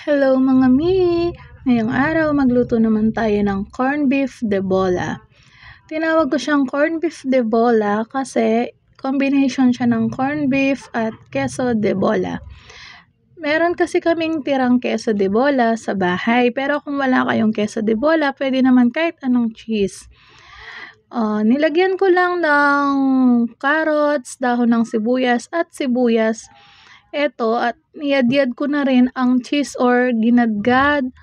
Hello mga mi! Ngayong araw magluto naman tayo ng corned beef de bola. Tinawag ko siyang corned beef de bola kasi combination siya ng corned beef at queso de bola. Meron kasi kaming tirang queso de bola sa bahay, pero kung wala kayong queso de bola, pwede naman kahit anong cheese. Nilagyan ko lang ng carrots, dahon ng sibuyas at sibuyas. Eto, at niyadyad ko na rin ang cheese or ginadgad.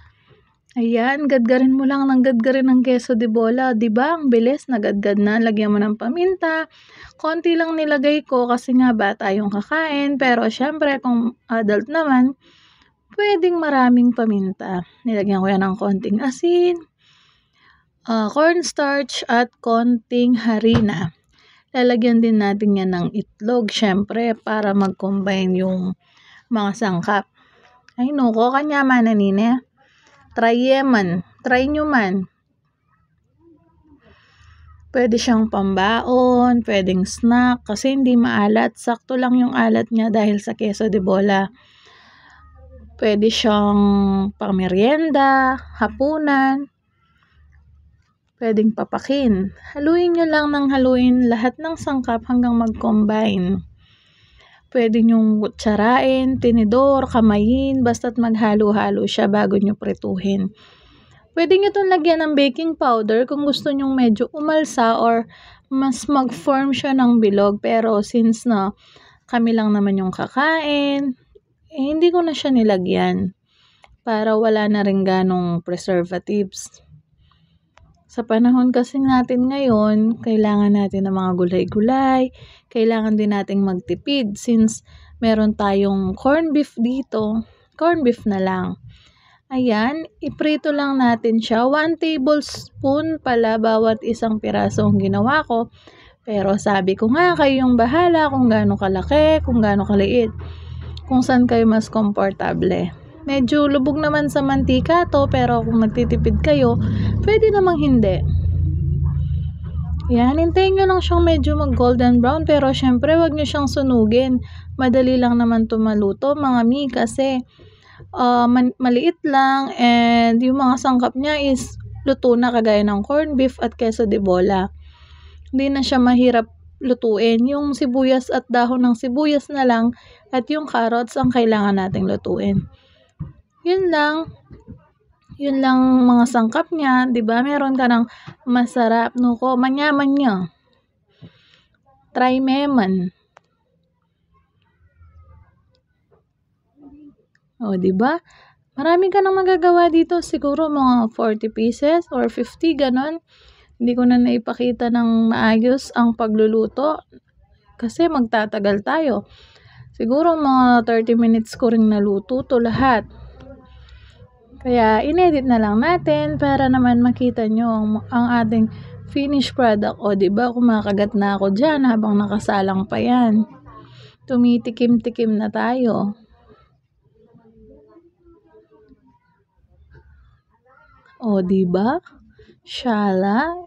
Ayan, gadgarin mo lang ng gadgarin ng queso de bola. Diba? Ang bilis, nagadgad na. Lagyan mo ng paminta. Konti lang nilagay ko kasi nga bata yung kakain. Pero syempre, kung adult naman, pwedeng maraming paminta. Nilagyan ko yan ng konting asin, cornstarch at konting harina. Lalagyan din natin yan ng itlog, syempre, para mag-combine yung mga sangkap. Ay, nuko, kanya man nanine. Try nyo man. Pwede siyang pambaon, pwedeng snack, kasi hindi maalat. Sakto lang yung alat niya dahil sa queso de bola. Pwede siyang pangmeryenda, hapunan, pwedeng papakin. Haluin nyo lang ng haluin lahat ng sangkap hanggang mag-combine. Pwede nyong kutsarain, tinidor, kamayin, basta't maghalo-halo siya bago nyo prituhin. Pwede nyo itong lagyan ng baking powder kung gusto nyong medyo umalsa or mas mag-form siya ng bilog. Pero since na kami lang naman yung kakain, hindi ko na siya nilagyan para wala na rin ganong preservatives. Sa panahon kasi natin ngayon, kailangan natin ng mga gulay-gulay, kailangan din nating magtipid since meron tayong corned beef dito, corned beef na lang. Ayan, iprito lang natin siya. 1 tablespoon pala bawat isang piraso ang ginawa ko. Pero sabi ko nga, kayo yung bahala kung gaano kalaki, kung gaano kaliit, kung saan kayo mas komportable. Medyo lubog naman sa mantika to, pero kung nagtitipid kayo, pwede namang hindi. Yan, hintayin nyo lang siyang medyo mag golden brown, pero syempre wag nyo siyang sunugin. Madali lang naman to maluto mga mi, kasi maliit lang and yung mga sangkap niya is luto na kagaya ng corned beef at queso de bola. Hindi na siya mahirap lutuin. Yung sibuyas at dahon ng sibuyas na lang at yung carrots ang kailangan nating lutuin. Yun lang mga sangkap niya, 'di ba? Meron ka ng masarap nuko, manyaman niya. Try meman. O, 'di ba? Marami ka nang magagawa dito, siguro mga 40 pieces or 50 ganon. Hindi ko na naipakita ng maayos ang pagluluto kasi magtatagal tayo. Siguro mga 30 minutes ko ring naluto to lahat. Kaya inedit na lang natin para naman makita nyo ang ating finished product. O, diba, kumakagat na ako dyan habang nakasalang pa yan. Tumitikim-tikim na tayo. O, diba? Shala.